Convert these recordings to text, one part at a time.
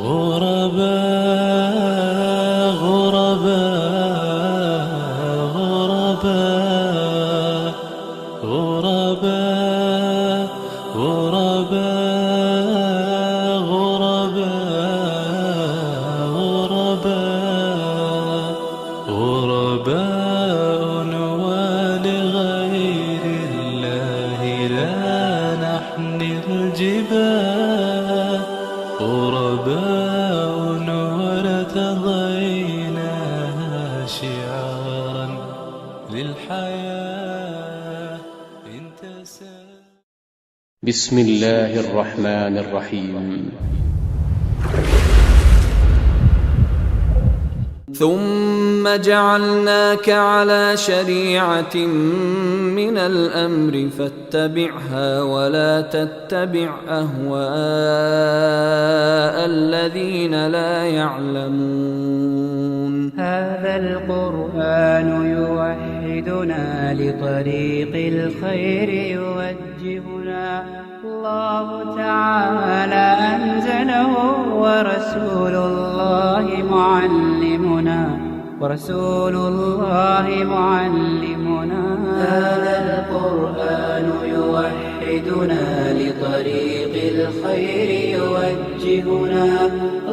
غرباء غرباء غرباء غرباء غرباء غرباء غرباء ولغير الله لا نحمل الجبال غرباء ولتضيناها شعارا للحياة انتساب. بسم الله الرحمن الرحيم. ثم جعلناك على شريعة من الأمر فاتبعها ولا تتبع أهواء الذين لا يعلمون. هذا القرآن يوحدنا لطريق الخير يوجهنا. الله تعالى أنزله ورسول الله معلمنا هذا القرآن يوحدنا لطريق الخير يوجهنا.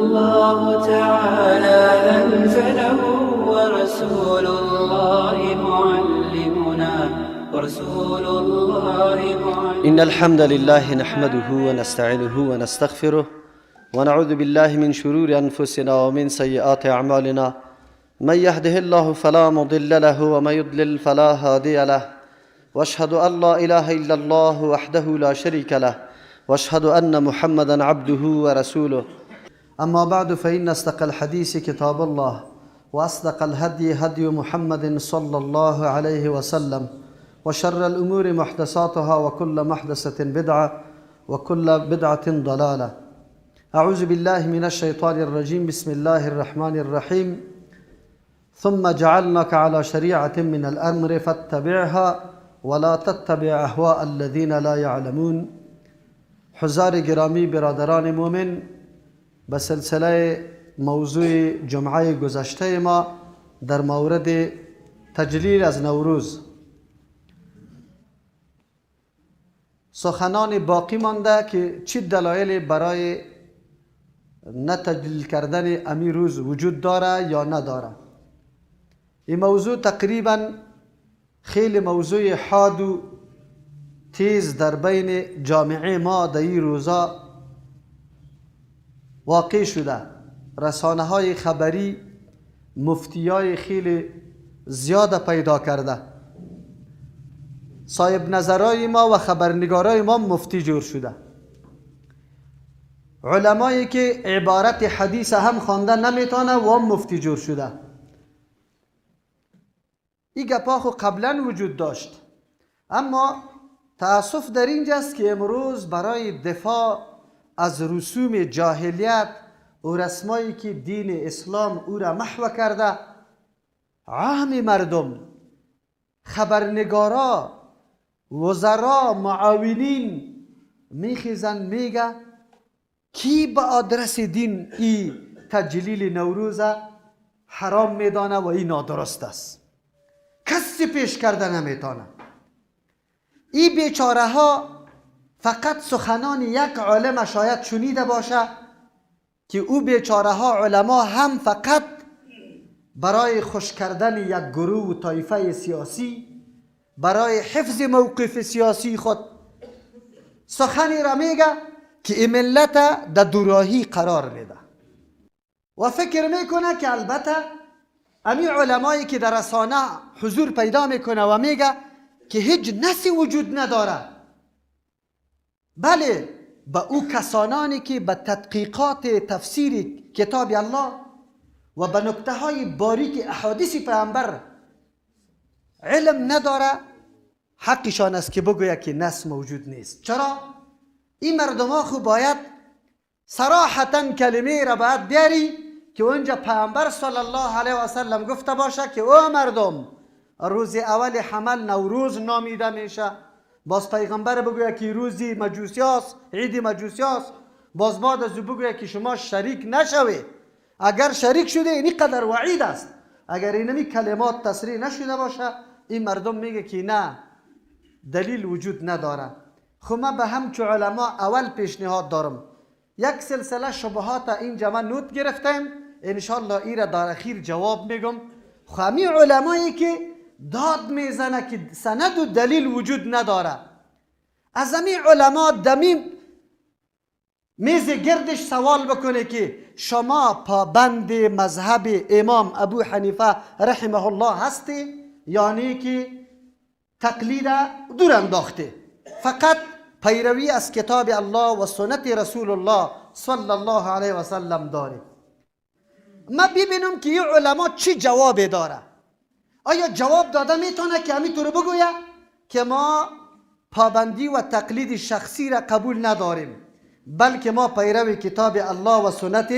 الله تعالى أنزله ورسول الله معلمنا إن الحمد لله نحمده ونستعينه ونستغفره ونعوذ بالله من شرور أنفسنا ومن سيئات أعمالنا. من يهده الله فلا مضل له ومن يضلل فلا هادي له. واشهد أن لا إله إلا الله وحده لا شريك له واشهد أن محمدا عبده ورسوله. أما بعد فإن أصدق الحديث كتاب الله وأصدق الهدي هدي محمد صلى الله عليه وسلم وشر الأمور محدثاتها وكل محدثة بدعة وكل بدعة ضلالة. أعوذ بالله من الشيطان الرجيم. بسم الله الرحمن الرحيم. ثم جعلناك على شريعة من الأمر فاتبعها ولا تتبع أهواء الذين لا يعلمون. حضار گرامی برادران مؤمن، به سلسله موضوع جمعه گذشته ما در مورد تجلیل از نوروز سخنان باقی مانده که چه دلایلی برای نه تجلیل کردن امی روز وجود داره یا نداره. این موضوع تقریبا خیلی موضوع حاد و تیز در بین جامعه ما در این روزا واقع شده. رسانه های خبری مفتی های خیلی زیاد پیدا کرده. صاحب نظرای ما و خبرنگارای ما مفتی جور شده. علمایی که عبارت حدیث هم خوانده نمیتونه و هم مفتی جور شده. این گپا خو قبلا وجود داشت، اما تأسف در اینجاست که امروز برای دفاع از رسوم جاهلیت و رسمایی که دین اسلام او را محو کرده، عام مردم، خبرنگارا، وزرا، معاونین میخیزن میگه کی به آدرس دین ای تجلیل نوروز حرام میدانه و این نادرست است. کسی پیش کرده نمیتونه. این بیچاره ها فقط سخنان یک عالم شاید شنیده باشه که او بیچاره ها علما هم فقط برای خوش کردن یک گروه و طایفه سیاسی، برای حفظ موقف سیاسی خود سخنی را میگه که این ملت در دوراهی قرار میده و فکر میکنه که البته امی علمایی که در رسانه حضور پیدا میکنه و میگه که هیچ نسی وجود نداره، بله به او کسانانی که به تدقیقات تفسیر کتاب الله و به نکته های باریک احادیث پیامبر علم نداره، حقشان است که بگوید که نص موجود نیست. چرا؟ این مردم ها خوب باید صراحتا کلمه را باید بیاری که اونجا پیامبر صلی الله علیه و سلم گفته باشه که او مردم روز اول حمل نوروز نامیده میشه. باز پیغمبر بگوید که روزی مجوسیاست، عید مجوسیاست باز بعد از او بگوید که شما شریک نشوید. اگر شریک شده این قدر وعید است. اگر اینمی کلمات تصریح نشده باشه این مردم میگه که نه دلیل وجود نداره. خب من به همچو علما اول پیشنهاد دارم یک سلسله شبهات اینجا من نوت گرفتم، انشالله ایره در اخیر جواب میگم. خب همین علمایی که داد میزنه که سند و دلیل وجود نداره، از همین علما دمی میز گردش سوال بکنه که شما پابند مذهب امام ابو حنیفه رحمه الله هستی؟ یعنی که تقلید دور انداخته، فقط پیروی از کتاب الله و سنت رسول الله صلی الله علیه و سلم داره. ما ببینم که این علما چی جواب داره. آیا جواب داده میتونه که همینطور بگویه که ما پابندی و تقلید شخصی را قبول نداریم، بلکه ما پیروی کتاب الله و سنت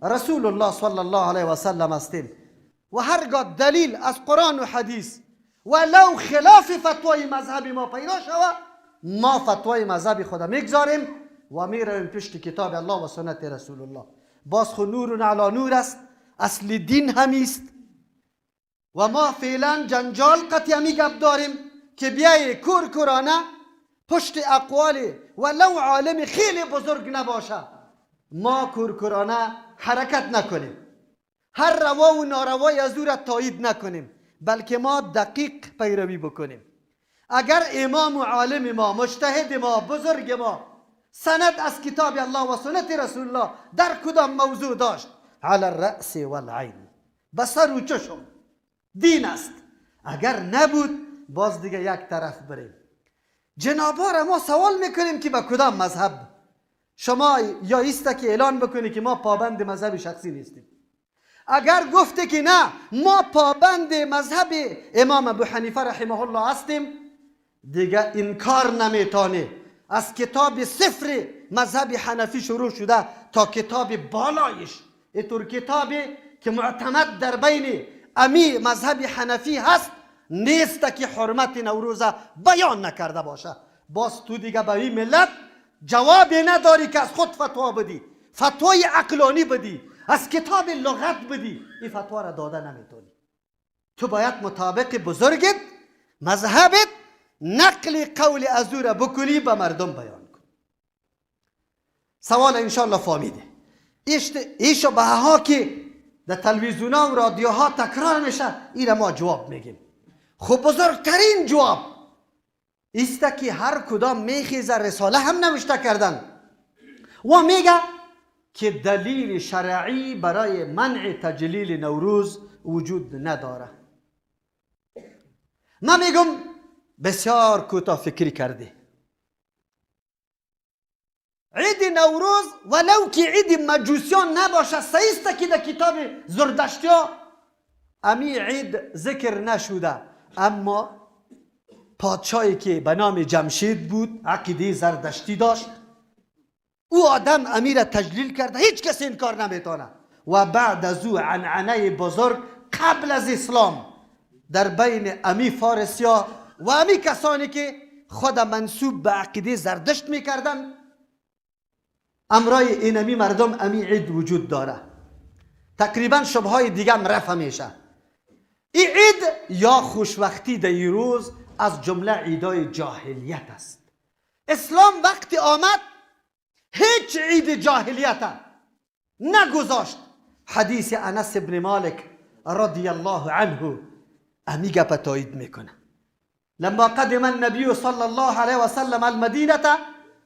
رسول الله صلی الله علیه و سلم هستیم و هرگاه دلیل از قرآن و حدیث ولو خلاف فتوای مذهب ما پیدا شود ما فتوای مذهب خدا میگذاریم و میرویم پشت کتاب الله و سنت رسول الله. باز خود نور علی نور است، اصل دین همیست و ما فعلا جنجال قطعی همی گپ داریم که بیای کورکورانه پشت اقوال ولو عالم خیلی بزرگ نباشه ما کورکورانه حرکت نکنیم، هر روا و ناروای از او را تایید نکنیم، بلکه ما دقیق پیروی بکنیم. اگر امام و عالم ما، مجتهد ما، بزرگ ما سند از کتاب الله و سنت رسول الله در کدام موضوع داشت، علی الرأس والعین، بسر و چشم دین است. اگر نبود باز دیگه یک طرف بریم. جنابا ما سوال میکنیم که با کدام مذهب شما یا ایسته که اعلان بکنی که ما پابند مذهب شخصی نیستیم. اگر گفته که نه ما پابند مذهب امام ابو حنیفه رحمه الله هستیم، دیگه انکار نمیتونه. از کتاب صفر مذهب حنفی شروع شده تا کتاب بالایش، اینطور کتابی که معتمد در بین امی مذهب حنفی هست نیست که حرمت نوروز بیان نکرده باشه. باز تو دیگه به این ملت جواب نداری که از خود فتوا بدی، فتوای عقلانی بدی، از کتاب لغت بدی، این فتوا را داده نمیتونی. تو باید مطابق بزرگت مذهبت نقل قول از او را بکنی به مردم بیان کن. سوال انشالله فهمیده. این شبهه ها که در تلویزیون ها و رادیوها تکرار میشه این را ما جواب میگیم. خب بزرگترین جواب است که هر کدام میخیزه رساله هم نوشته کردن و میگه که دلیل شرعی برای منع تجلیل نوروز وجود نداره. من میگم بسیار کوتاه فکری کرده. عید نوروز ولو که عید مجوسیان نباشه سیسته که در کتاب زردشتی ها امی عید ذکر نشده، اما پادشاهی که به نام جمشید بود عقیده زردشتی داشت، او آدم امیر تجلیل کرده، هیچ کسی انکار نمیتونه. و بعد از او عنعنه بزرگ قبل از اسلام در بین امی فارسیا و امی کسانی که خود منسوب به عقیده زردشت میکردن امرای این امی مردم امی عید وجود داره. تقریبا شبهای دیگه هم رفع میشه. این عید یا خوشوقتی در این روز از جمله عیدای جاهلیت است. اسلام وقتی آمد هیچ عید جاهلیت نگذاشت. حدیث انس ابن مالک رضی الله عنه امی گپ تایید میکنه. لما قدم النبی صلی الله علیه و سلم المدینه،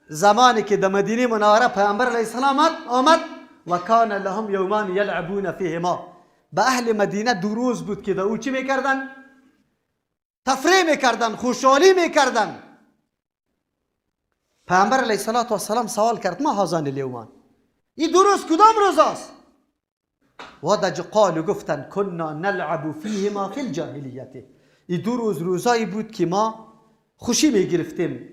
زمانی که در مدینه منوره پیامبر علیه السلام آمد و کان لهم یومان یلعبون فیهما، به اهل مدینه دو روز بود که در او چی میکردن؟ تفریح میکردن، خوشحالی میکردن. پیامبر علیه السلام سوال کرد ما هذان الیومان، این دو روز کدام روز است؟ و قالوا گفتن کنا نلعب فیهما فی الجاهلیت، این دو روز روزایی بود که ما خوشی میگرفتیم،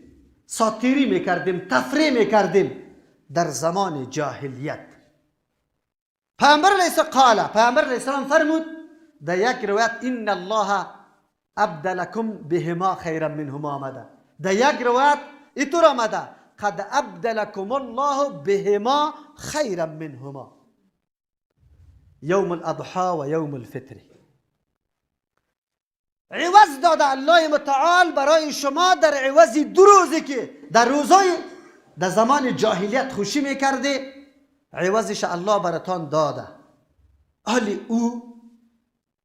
ساتیری میکردیم، تفریح میکردیم در زمان جاهلیت. پیامبر علیه السلام فرمود در یک روایت ان الله ابدلکم بهما خیرا منهما آمده، در یک روایت اینطور آمده قد ابدلکم الله بهما خیرا منهما، یوم الاضحى و یوم الفطر. عوض داده الله متعال برای شما در عوض 2 روزی که در روزای در زمان جاهلیت خوشی میکرده، عوضش الله براتان داده. حالی او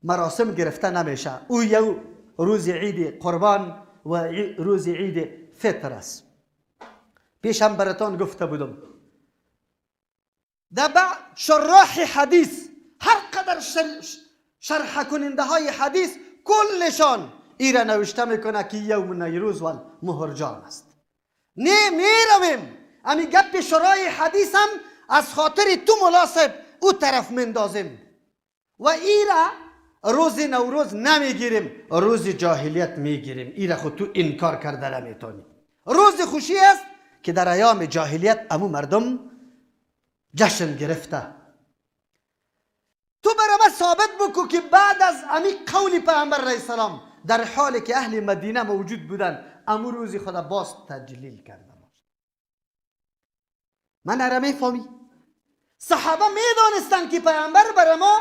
مراسم گرفته نمیشه، او یو روز عید قربان و روز عید فطر است. پیشم براتان گفته بودم در بعض شراح حدیث، هر قدر شرح کننده های حدیث کلشان ایره نوشته میکنه که یوم نیروز و مهرجان است. نه میرویم امی گپ شراح حدیث هم از خاطر تو مناسب او طرف مندازیم و ایره روز نوروز نمیگیریم، روز جاهلیت میگیریم. ایره خود تو انکار کرده نمیتونی. روز خوشی است که در ایام جاهلیت امو مردم جشن گرفته. تو برای ثابت بکو که بعد از امی قول پیامبر علیه السلام در حالی که اهل مدینه موجود بودن امو روزی خدا باز تجلیل کرده باشه. من ارمی فهمی صحابه میدانستن که پیامبر برای ما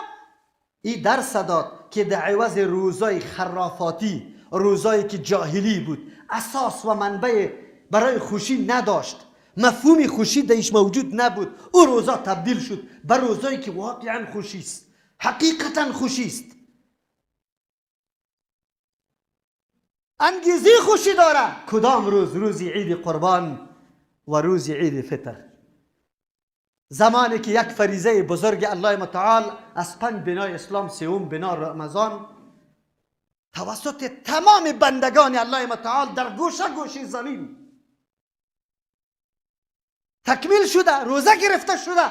این درس داد که در عوض روزای خرافاتی، روزایی که جاهلی بود، اساس و منبع برای خوشی نداشت، مفهوم خوشی درش موجود نبود، او روزا تبدیل شد به روزایی که واقعا خوشی است، حقیقتا خوشی است، انگیزی خوشی داره. کدام روز؟ روز عید قربان و روز عید فطر، زمانی که یک فریضه بزرگ الله متعال از 5 بنای اسلام، 3م بنا رمضان، توسط تمام بندگان الله متعال در گوشه گوشه زمین تکمیل شده، روزه گرفته شده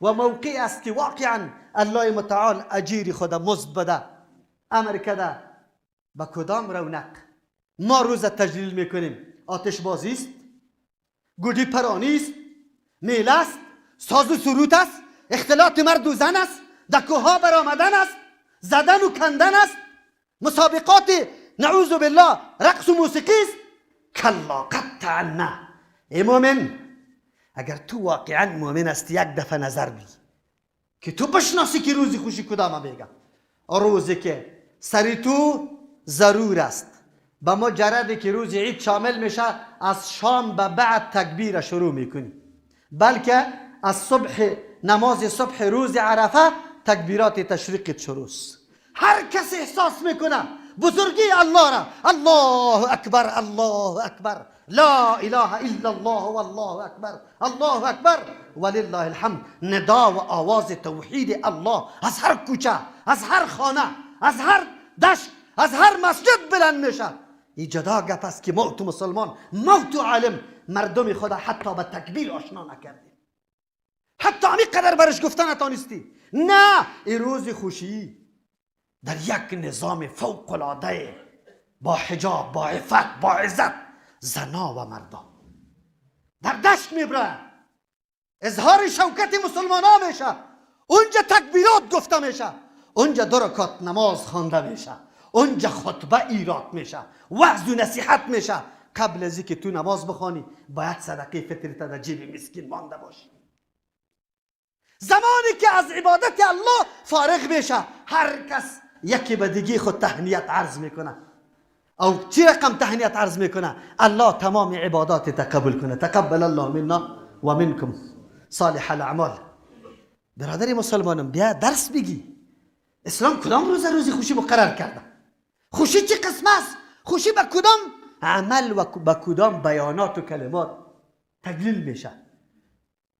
و موقعی است که واقعا الله متعال اجیر خود مزد بده. امر کده با کدام رونق ما روزه تجلیل میکنیم؟ آتش بازی است، گودی پرانی است، میله است، ساز و سرود است، اختلاط مرد و زن است، دکوها برآمدن است، زدن و کندن است، مسابقات نعوذ بالله رقص و موسیقی است. کلا قطعا نه. ای مومن، اگر تو واقعا مومن هستی یک دفعه نظر بی که تو بشناسی که روزی خوشی کدام میگم. روزی که سری تو ضرور است با مجردی که روز عید شامل میشه، از شام به بعد تکبیر شروع میکنی، بلکه از صبح نماز صبح روز عرفه تکبیرات تشریقت شروع است. هر کس احساس میکنه بزرگی الله را، الله اکبر، الله اکبر، لا اله الا الله والله اکبر، الله اکبر ولله الحمد، ندا و آواز توحید الله از هر کوچه، از هر خانه، از هر دشت، از هر مسجد بلند میشه. این جدا گپ است که ما تو مسلمان، ما تو عالم مردم خدا حتی به تکبیر آشنا نکردیم، حتی همی قدر برش گفتن نتانستی. نه، این روز خوشی در یک نظام فوق العاده با حجاب، با عفت، با عزت، زنا و مردا در دشت میبره، اظهار شوکت مسلمان ها میشه، اونجا تکبیرات گفته میشه، اونجا 2 رکعت نماز خوانده میشه، اونجا خطبه ایراد میشه، وعظ و نصیحت میشه. قبل از اینکه تو نماز بخوانی باید صدقه فطرت در جیب مسکین مانده باشی. زمانی که از عبادت الله فارغ میشه، هر کس یکی به دیگه خود تهنیت عرض میکنه. او چی رقم تهنیت عرض میکنه؟ الله تمام عبادات تقبل کنه. تقبل الله منا و منکم صالح الاعمال. برادر مسلمانم، بیا درس بگی اسلام کدام روزی خوشی مقرر کرده؟ خوشی چه قسم است؟ خوشی به کدام عمل و به کدام بیانات و کلمات تدلیل میشه،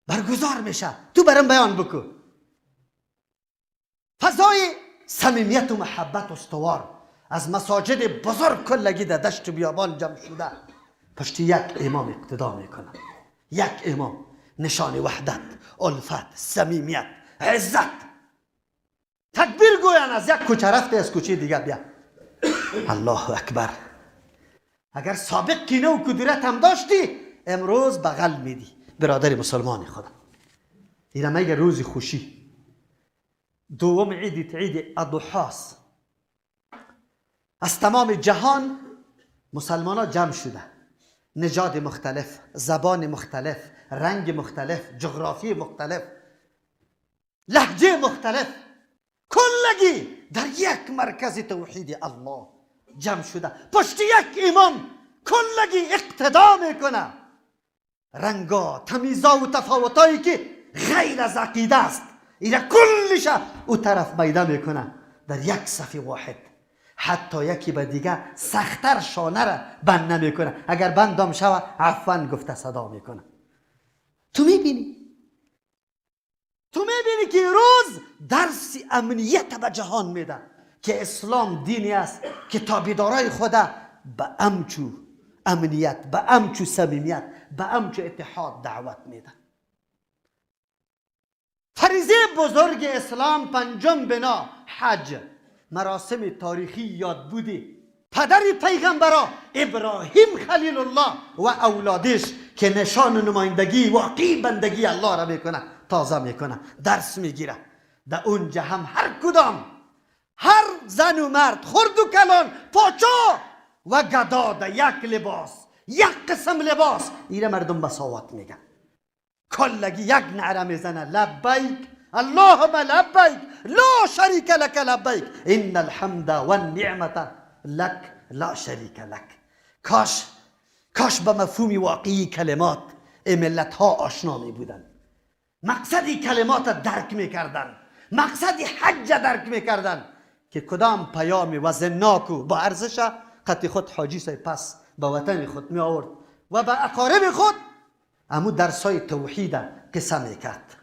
برگزار میشه؟ تو برام بیان بکن. فضای صمیمیت و محبت استوار از مساجد بزرگ کلگی در دشت و بیابان جمع شده پشت یک امام اقتدا میکنه. یک امام، نشان وحدت، الفت، صمیمیت، عزت. تکبیر گوین از یک کوچه رفته از کوچه دیگه بیا الله اکبر. اگر سابق کینه و کدورت هم داشتی امروز بغل میدی. برادر مسلمان خدا، اینا میگه روز خوشی. دوم عید اضحاست. از تمام جهان مسلمان ها جمع شده. نژاد مختلف، زبان مختلف، رنگ مختلف، جغرافی مختلف، لهجه مختلف، کلگی در یک مرکز توحید الله جمع شده، پشت یک امام کلگی اقتدا میکنه. رنگا، تمیزا و تفاوتایی که غیر از عقیده است اینا کلش او طرف میده میکنه در یک صف واحد. حتی یکی به دیگه سختر شانه را بند نمیکنه، اگر بندم شوه عفوا گفته صدا میکنه. تو میبینی که روز درس امنیت به جهان میده که اسلام دینی است که تابعدارای خدا به امچو امنیت، به امچو صمیمیت، به امچو اتحاد دعوت میده. فریضه بزرگ اسلام پنجم بنا حج، مراسم تاریخی یاد بودی پدر پیغمبرا ابراهیم خلیل الله و اولادش که نشان نمایندگی واقعی بندگی الله را میکنه تازه میکنه، درس میگیره. در اونجا هم هر کدام، هر زن و مرد، خرد و کلان، پاچا و گدا در یک لباس، یک قسم لباس، ایره مردم مساوات میگن. کلگی یک نعره میزنه لبیک اللهم لبیک لا شریک لک لبیک ان الحمد والنعمت لک لا شریک لک. کاش به مفهوم واقعی کلمات ملت ها آشنا می بودن، مقصدی کلمات درک میکردن، مقصدی حج درک میکردن که کدام پیام وزنناک و با ارزش قطع خود حاجی سای پس به وطن خود می آورد و به اقارب خود امو درسای توحید قصه میکرد.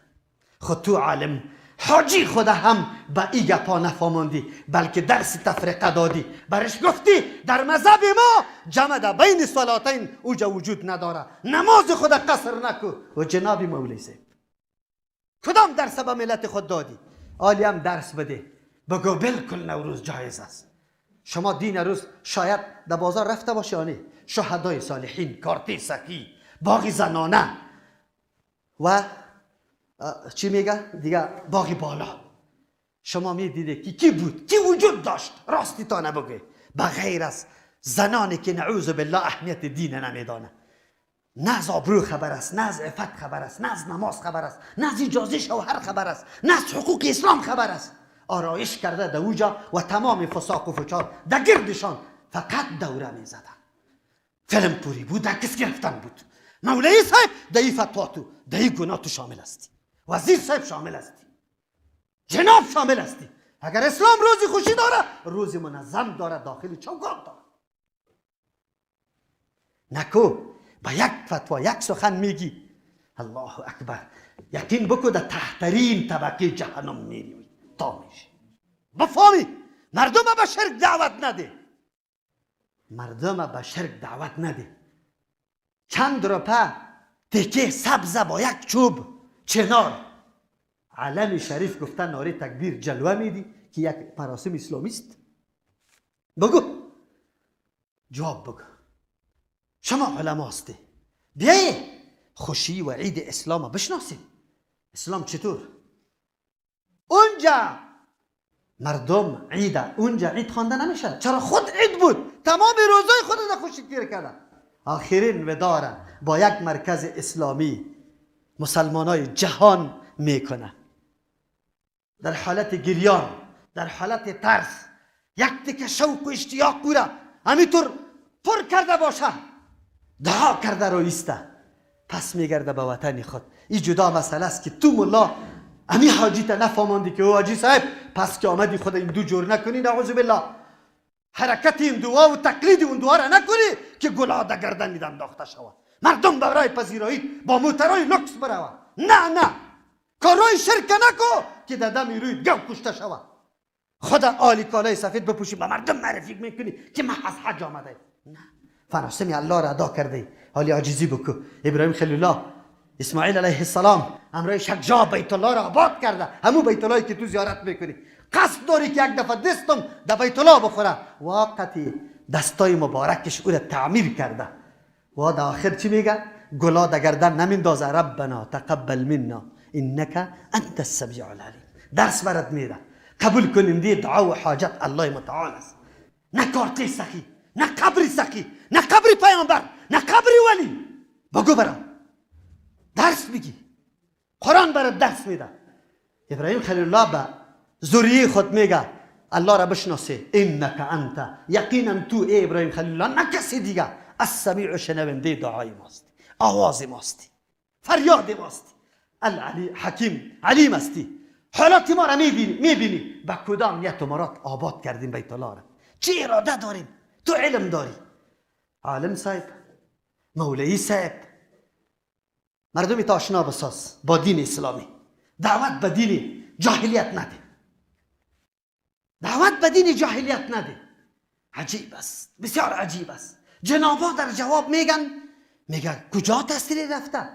خود تو عالم حاجی خود هم به ای گپا نفهماندی، بلکه درس تفرقه دادی. برش گفتی در مذهب ما جمع در بین صلاتین اوجا وجود نداره، نماز خود قصر نکو. و جناب مولی صاحب کدام درس به ملت خود دادی؟ آلی هم درس بده، بگو بالکل نوروز جایز است. شما دین روز شاید در بازار رفته باشی آنی، شهدای صالحین، کارتی سکی، باغی زنانه و چی میگه دیگه، باغی بالا. شما میدیده که کی بود، کی وجود داشت؟ راستی تا نبگه، بغیر از زنانی که نعوذ بالله اهمیت دین نمیدانه. نه از آبرو خبر است، نه از عفت خبر است، نه از نماز خبر است، نه از اجازه شوهر خبر است، نه از حقوق اسلام خبر است. آرایش کرده در اوجا و تمام فساق و فجار در گردشان فقط دوره میزدن. فیلم پوری بود، عکس گرفتن بود. مولوی صاحب در این فتوا تو، در این گناه تو شامل هستی، وزیر صاحب شامل هستی، جناب شامل هستی. اگر اسلام روزی خوشی داره، روزی منظم داره، داخل چوکات داره. نکو با یک فتوا یک سخن میگی الله اکبر، یقین بکو در تحترین طبقه جهنم میری تا میشی. بفهمی مردم به شرک دعوت نده، مردم به شرک دعوت نده. چند روپه تکه سبز با یک چوب چنار علم شریف گفتن ناره تکبیر جلوه میدی که یک مراسم اسلامی است؟ بگو، جواب بگو. شما علما هستی، بیایید خوشی و عید اسلام بشناسیم. اسلام چطور؟ اونجا مردم عیده، اونجا عید خوانده نمیشه. چرا؟ خود عید بود، تمام روزای خود را خوشی گیر کرده. آخرین وداره با یک مرکز اسلامی مسلمانای جهان میکنه، در حالت گریان، در حالت ترس، یک تک شوق و اشتیاق پورا همینطور پر کرده باشه، دعا کرده رو ایسته، پس میگرده به وطن خود. این جدا مسئله است که تو ملا امی حاجی تا نفهماندی که او حاجی صاحب پس که آمدی خود این دو جور نکنی، نعوذ بالله حرکت این دعا و تقلید اون دعا را نکنی که گلاه در گردن میدم داخته شود. مردم برای پذیرایی با موترهای لکس برود. نه کارهای شرک نکو که در دم روی گو کشته شود. خدا آلی کالای سفید بپوشی به مردم معرفی میکنی که من از حج آمده. نه، فراسم الله را ادا کرده، حالی عاجزی بکو. ابراهیم خلیل الله، اسماعیل علیه السلام امروز شجاع بیت الله را آباد کرده، همو بیت اللهی که تو زیارت میکنی. قصد داری که یک دفعه دستم در بیت الله بخوره، وقتی دستای مبارکش او را تعمیر کرده و در آخر چی میگه؟ گلا در گردن نمیندازه، ربنا تقبل منا انک انت السمیع العلیم. درس برات میده، قبول کنیم دی دعا و حاجت الله متعال است. نه کارتی سخی، نه قبری سخی، نه قبری پیامبر، نه قبری ولی. بگو برام درس بگی. قرآن برات درس میده. ابراهیم خلیل الله به ذریه خود میگه الله را بشناسه، انک انت، یقینا تو ای ابراهیم خلیل الله نه کسی دیگه، السمیع شنونده دعای ماستی، آواز ماستی، فریاد ماستی، العلی حکیم علیم استی. حالات ما را میبینی با کدام نیت و مراد آباد کردیم بیت الله را. چه اراده داریم؟ تو علم داری. عالم صاحب، مولوی صاحب، مردمی تا آشنا بساز با دین اسلامی. دعوت به دین جاهلیت نده. دعوت به دین جاهلیت نده. عجیب است، بسیار عجیب است. جنابا در جواب میگن کجا تسری رفته؟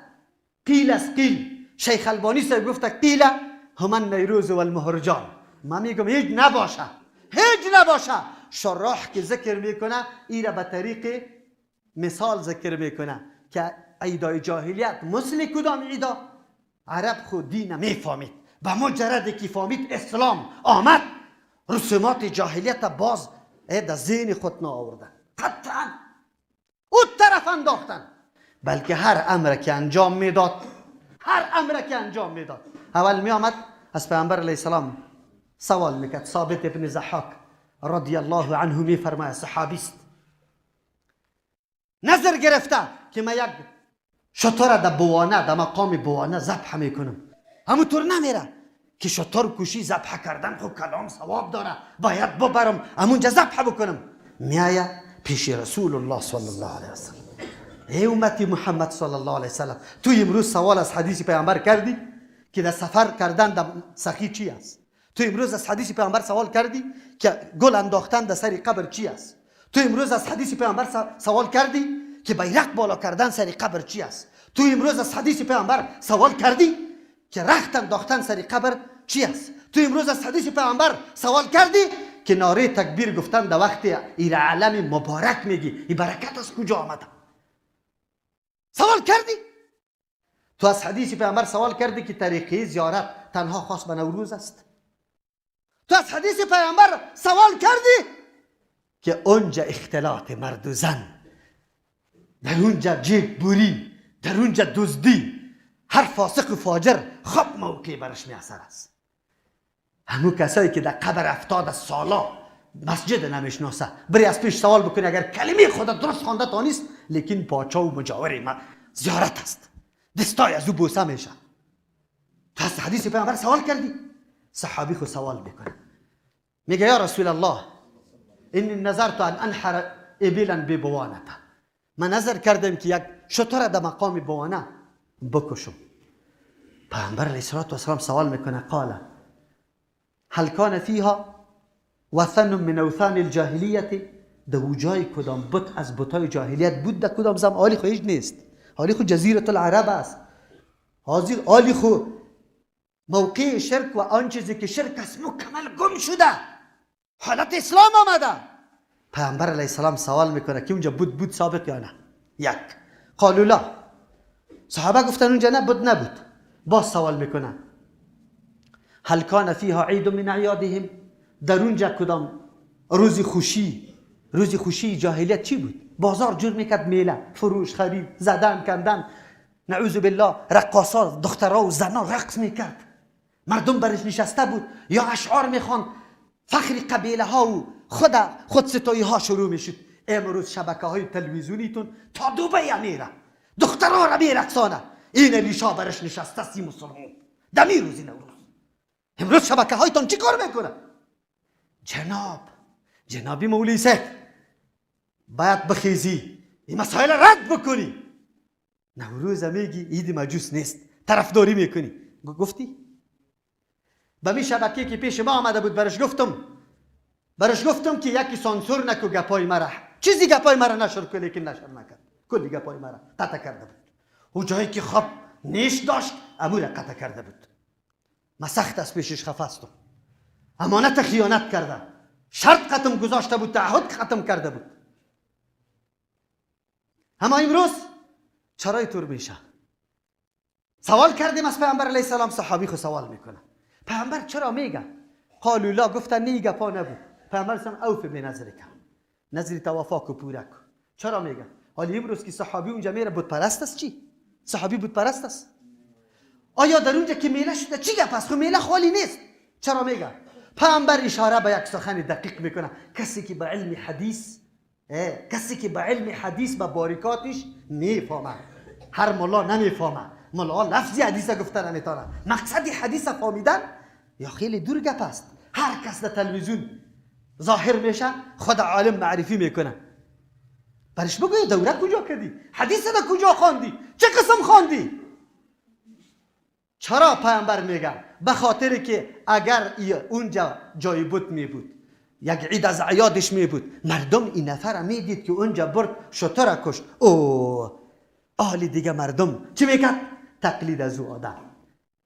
قیل از قیل. شیخ البانی صاحب گفته قیل هم النیروز و المهرجان. من میگم هیچ نباشه. شراح که ذکر میکنه ایره به طریق مثال ذکر میکنه که عیدای جاهلیت مثل کدام عیدا؟ عرب خود دین میفهمید، به مجرد که فهمید اسلام آمد رسومات جاهلیت باز در ذهن خود نآوردن، قطعا او طرف انداختن. بلکه هر امر که انجام میداد اول می آمد از پیامبر علیه السلام سوال میکرد. ثابت ابن ضحاک رضی الله عنه میفرماید، صحابی است، نظر گرفته که من یک شتر در بوانه، در مقام بوانه ذبح میکنم. همونطور نمیره که شتر کشی ذبح کردن خب کلام ثواب داره، باید ببرم همونجا ذبح بکنم. میآید پیش رسول الله صلی الله علیه وسلم. ای امتی محمد صلی الله علیه وسلم، تو امروز سوال از حدیث پیامبر کردی که در سفر کردن در سخی چی است؟ تو امروز از حدیث پیامبر سوال کردی که گل انداختن در سر قبر چی است؟ تو امروز از حدیث پیامبر سوال کردی که بیرق بالا کردن سر قبر چی است؟ تو امروز از حدیث پیامبر سوال کردی که رخت انداختن سر قبر چی است؟ تو امروز از حدیث پیامبر سوال کردی که نعره تکبیر گفتن در وقت این علم مبارک میگی این برکت از کجا آمده؟ سوال کردی؟ تو از حدیث پیامبر سوال کردی که طریقه زیارت تنها خاص به نوروز است؟ تو از حدیث پیامبر سوال کردی که اونجا اختلاط مرد و زن، در اونجا جیب بوری، در اونجا دزدی، هر فاسق و فاجر خب موقع برش میاثر است. همون کسایی که در قبر 70 سالا مسجد نمیشناسه بری از پیش سوال بکنی، اگر کلمه خدا درست خوانده تا نیست لیکن پاچا و مجاور ما زیارت است، دستای از او بوسه میشه. تو از حدیث پیامبر سوال کردی؟ صحابی خود سوال میکنه، میگه یا رسول الله اینی نظرت ان انحر ابلا ببوانته، من نظر کردم که یک شتر در مقام بوانه بکشم. پیامبر علیه السلام سوال میکنه قال هل کان فیها وثن من اوثان الجاهلیت، در جای کدام بت از بتای جاهلیت بود در کدام زمان؟ حالی خو هیچ نیست، حالی خو جزیره العرب است، حالی خو موقع شرک و آن چیزی که شرک است مکمل گم شده، حالت اسلام آمده. پیامبر علیه السلام سوال میکنه که اونجا بود ثابت یا نه؟ یک. قالوا لا، صحابه گفتن اونجا نه بود نبود. باز سوال میکنه هل کان فیها عید من اعیادهم، در اونجا کدام روزی خوشی جاهلیت چی بود؟ بازار جور میکرد، میله، فروش، خرید، زدن، کندن، نعوذ بالله، رقاصا، دخترها و زنان رقص میکرد، مردم برش نشسته بود یا اشعار میخوان، فخر قبیله ها و خودستایی ها شروع میشد. امروز شبکه های تلویزیونیتون تا دوبه میره، دخترها را میرقصانه، این لیشا برش نشسته سی مسلمان دمی روزی نوروز. امروز شبکه هایتون چی کار میکنه؟ جنابی مولوی صاحب باید بخیزی این مسائل رد بکنی. نوروز میگی عید مجوس نیست، طرفداری میکنی. گفتی؟ به می شبکه که پیش ما آمده بود برش گفتم که یکی سانسور نکو گپای مرا، چیزی گپای مرا نشر که، لیکن نشر نکرد، کلی گپای مرا قطع کرده بود. او جایی که خب نیش داشت امور قطع کرده بود. ما سخت از پیشش خفستم، امانت خیانت کرده، شرط ختم گذاشته بود، تعهد ختم کرده بود. اما امروز چرای طور میشه؟ سوال کردیم از پیامبر علیه السلام، صحابی خود سوال میکنه پیامبر چرا میگه؟ قالوا لا، گفتن نه گپا نبود. پیامبر اسلام اوف به نظر کن، نظری توافق کو پورا کو. چرا میگه؟ حالی امروز که صحابی اونجا میره بت پرست است چی؟ صحابی بت پرست است. آیا در اونجا که میله شده چی گپ است؟ خب میله خالی نیست. چرا میگه؟ پیامبر اشاره به یک سخن دقیق میکنه. کسی که به علم حدیث به باریکاتش میفهمه. هر ملا نمیفهمه. ملا لفظی حدیث گفته نمیتونه. مقصد حدیث فهمیدن یا خیلی دور گپ است. هر کس در تلویزیون ظاهر میشه خود عالم معرفی میکنه. برش بگوی دوره کجا کردی؟ حدیث دا کجا خواندی؟ چه قسم خواندی؟ چرا پیامبر میگه؟ به خاطر که اگر اونجا جای بت می بود، یک عید از اعیادش می بود، مردم این نفر میدید که اونجا برد شتر کشت، اهل دیگه مردم چی میکرد؟ تقلید از او آدم.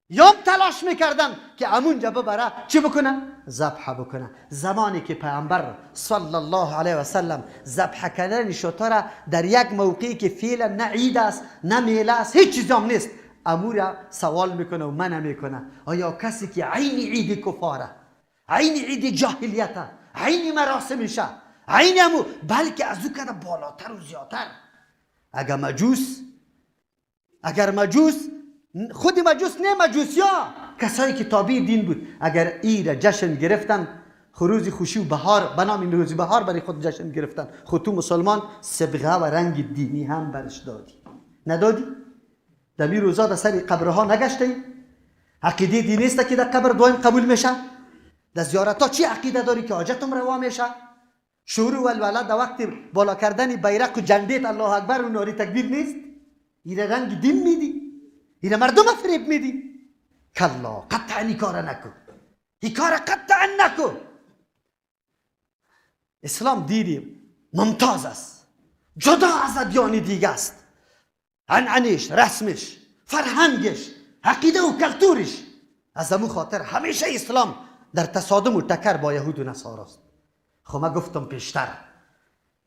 یا تلاش میکردن که همونجا ببره چی بکنه؟ ذبح بکنه. زمانی که پیامبر صلی الله علیه و سلم ذبح کردن شتر در یک موقعی که فعلا نه عید است نه میله است هیچ چیزی هم نیست، امور سوال میکنه و منع میکنه آیا کسی که عین عید کفاره، عین عید جاهلیت، عین مراسمشه، عین همو بلکه از او کنه بالاتر و زیادتر، اگر مجوس خود مجوس نه مجوسیا کسایی که تابع دین بود اگر ایره جشن گرفتن خروز خوشی و بهار به نام روز بهار برای خود جشن گرفتن، خود تو مسلمان صبغه و رنگ دینی هم برش دادی؟ ندادی؟ در می روزا در سر قبرها نگشتی؟ عقیده دینی است که در قبر دائم قبول میشه؟ در زیارت ها چی عقیده داری که حاجتم روا میشه؟ شروع و الولد در وقت بالا کردن بیرق و جندیت الله اکبر و ناری تکبیر نیست؟ این رنگ دین میدی؟ این مردم فریب میدی؟ کلا قطعا این کار نکن، این کار قطعا نکن. اسلام دینی ممتاز است، جدا از ادیان دیگه است. عنعنش، رسمش، فرهنگش، عقیده و کلتورش. از همون خاطر همیشه اسلام در تصادم و تکر با یهود و نصارا است. خب من گفتم پیشتر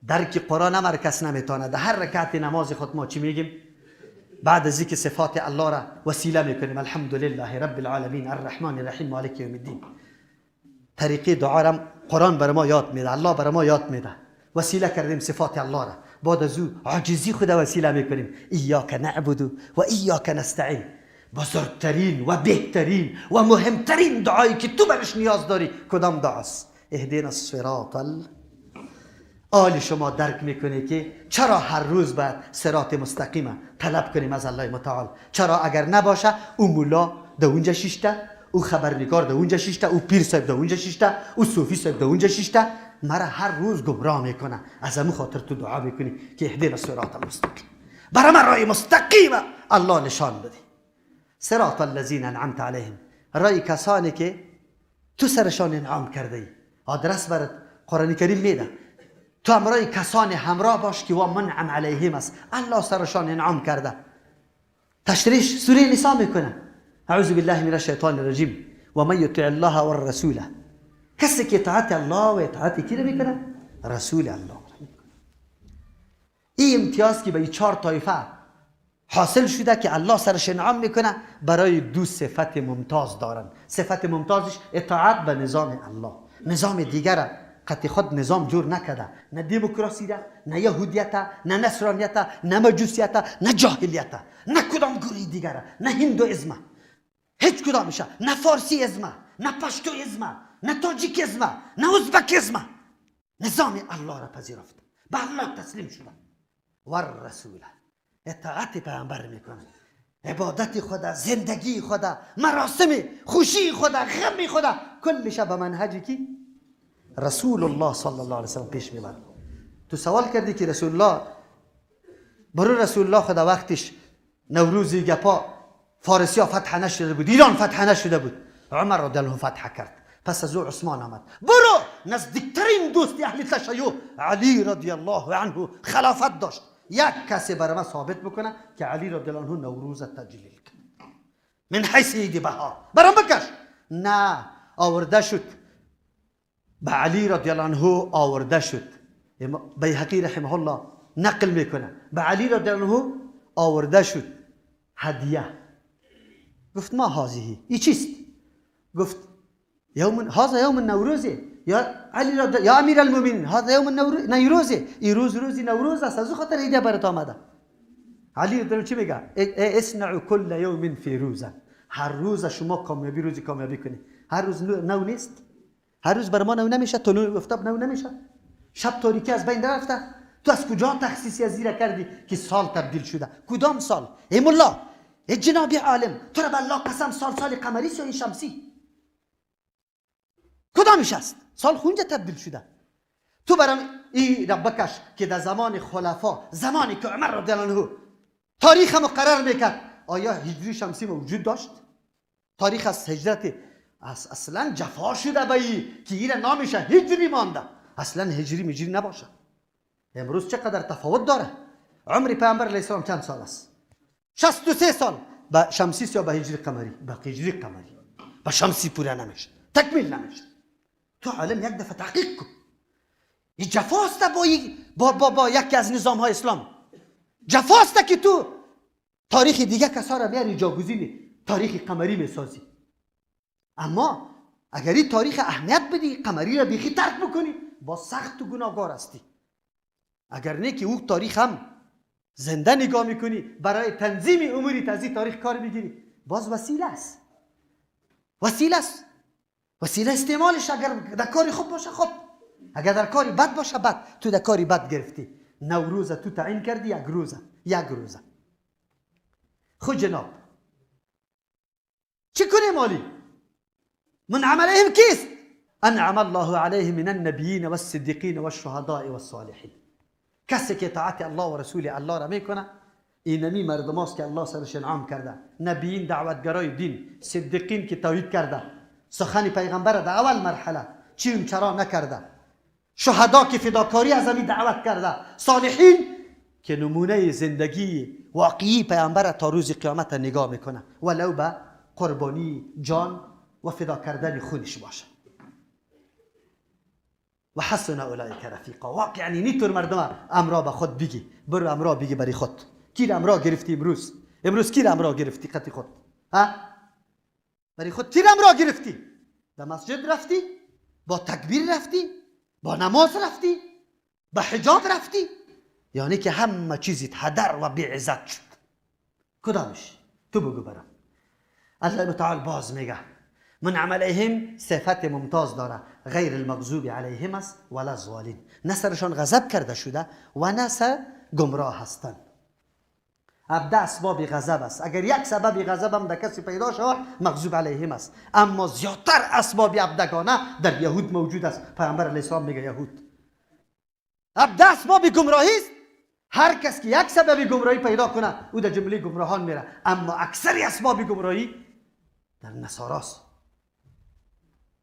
درک قرآن هر کس نمیتونه. در هر رکعت نماز خود ما چی میگیم؟ بعد از اینکه صفات الله را وسیله میکنیم الحمدلله رب العالمین الرحمن الرحیم مالک یوم الدین، طریقه دعا را قرآن بر ما یاد میده، الله بر ما یاد میده، وسیله کردیم صفات الله را. بعد از او عاجزی خود وسیله میکنیم ایاک نعبد و ایاک نستعین. بزرگترین و بهترین و مهمترین دعایی که تو برش نیاز داری کدام دعاست؟ اهدنا الصراط آل شما درک میکنه که چرا هر روز باید صراط مستقیم طلب کنیم از الله متعال؟ چرا اگر نباشه او مولا در اونجا شیشته، او خبرنگار در اونجا شیشته، او پیر صاحب در اونجا شیشته، او صوفی صاحب در اونجا شیشته، مرا هر روز گمراه میکنه. از همون خاطر تو دعا میکنی که اهدنا الصراط المستقیم، برای من راه مستقیم الله نشان بده. صراط الذین انعمت علیهم، راه کسانی که تو سرشان انعام کرده ای. آدرس برات قرآن کریم میده، تو همراه کسان همراه باش که و منعم علیهم است، الله سرشان انعام کرده. تشریح سوره نساء میکنه اعوذ بالله من الشیطان الرجیم و من یطع الله و الرسول، کسی که اطاعت الله و اطاعت کی میکنه؟ رسول الله. این امتیاز که به این 4 طایفه حاصل شده که الله سرش انعام میکنه برای 2 صفت ممتاز دارن. صفت ممتازش اطاعت به نظام الله، نظام دیگر قطع خود نظام جور نکده، نه دموکراسی ده، نه یهودیت، نه نصرانیت، نه مجوسیت، نه جاهلیت، نه کدام گروه دیگره، نه هندویزم، هیچ کدامشه، نه فارسیزم، نه پشتویزم، نه تاجیکیزم، نه ازبکیزم. نظام الله را پذیرفت، به الله تسلیم شده. و رسول اطاعت پیامبر میکنه، عبادت خدا، زندگی خدا، مراسم خوشی خدا، غم خدا کلش به منهجی کی؟ رسول الله صلی الله علیه و سلم پیش میبرد. تو سوال کردی که رسول الله، برای رسول الله خدا وقتش نوروزی گپا فارسی ها فتح نشده بود، ایران فتح نشده بود، عمر رضی الله عنه فتح کرد. پس از او عثمان آمد. برو نزدیکترین دوست اهل تشیع علی رضی الله عنه خلافت داشت. یک کسی برای من ثابت بکنه که علی رضی الله عنه نوروز تجلیل کرد من حیث عید بهار، برام بکش. نه، آورده شد به علی رضی الله عنه، آورده شد. بیهقی رحمه الله نقل میکنه به علی رضی الله عنه آورده شد هدیه. گفت ما هذه، این چیست؟ گفت هذا یوم النوروز، یا علی را یا امیر المؤمنین هذا یوم نوروزه، این روز روزی نوروز است، از خاطر ایده برات آمده. علی را چی میگه؟ اصنعوا کل یوم فیروزا، هر روز شما کامیابی روزی کامیابی کنی. هر روز نو نیست، هر روز بر ما نو نمیشه، طلوع آفتاب نو نمیشه، شب تاریکی از بین رفته. تو از کجا تخصیصی از زیرا کردی که سال تبدیل شده؟ کدام سال؟ ای مولا، ای جناب عالم، تو را به الله قسم سال قمری است یا این شمسی؟ کدامش است؟ سال خونجا تبدیل شده. تو برام این را بکش که در زمان خلفا، زمانی که عمر رضی الله عنه تاریخ مقرر میکرد، آیا هجری شمسی موجود داشت؟ تاریخ از هجرت اصلا جفا شده بایی که این نامش هجری مانده، اصلا هجری مجری نباشه. امروز چقدر تفاوت داره. عمر پیامبر علیه السلام چند سال است؟ 63 سال. با شمسی یا با هجری قمری؟ با هجری قمری. با شمسی پوره نمیشه، تکمیل نمیشه. تو عالم یک دفعه تحقیق کن. این جفاست با یکی از نظام های اسلام. جفاست که تو تاریخ دیگه کسا را بیاری جاگزین تاریخ قمری میسازی. اما اگر این تاریخ اهمیت بدی، قمری را بیخی ترک بکنی، با سخت و گناهگار هستی. اگر نه که او تاریخ هم زنده نگاه میکنی، برای تنظیم اموری از این تاریخ کار میگیری، باز وسیله است. وسیله استعمالش اگر در کاری خوب باشه خوب، اگر در کاری بد باشه بد. تو در کاری بد گرفتی، نوروز تو تعیین کردی یک روزه. خود جناب چی کنیم مالی؟ من عملهم کیست؟ انعم الله علیه من النبیین و الصدیقین و الشهداء و الصالحین. کسی که اطاعت الله و رسول الله را میکنه، اینمی مردم هاست که الله سرش انعام کرده. نبیین، دعوتگرای دین، صدیقین که توحید کرده، سخن پیغمبر در اول مرحله چیم چرا نکرده، شهدا که فداکاری از همین دعوت کرده، صالحین که نمونه زندگی واقعی پیامبر تا روز قیامت نگاه میکنه، ولو به قربانی جان و فدا کردن خودش باشه. و حسن اولئک رفیقا. واقعا اینطور مردم امرا به خود بگی، برو امرا بگی برای خود. کی امرا گرفتی امروز کی امرا گرفتی؟ قطی خود برای خود کی امرا گرفتی؟ به مسجد رفتی؟ با تکبیر رفتی؟ با نماز رفتی؟ با حجاب رفتی؟ یعنی که همه چیزت هدر و بیعزت شد. کدامش؟ تو بگو برام. الله تعالی باز میگه من عملهم صفت ممتاز داره، غیر المغضوب علیهم است ولا الضالین. نه سرشان غضب کرده شده و نه سر گمراه هستند. ابدا اسباب غضب است. اگر یک سبب غضب هم در کسی پیدا شود، مغضوب علیهم است. اما زیادتر اسباب ابدگانه در یهود موجود است. پیامبر علیه السلام میگه یهود ابدا اسباب گمراهی است. هر کس که یک سبب گمراهی پیدا کنه او در جمله گمراهان میره. اما اکثر اسباب گمراهی در نصاراست.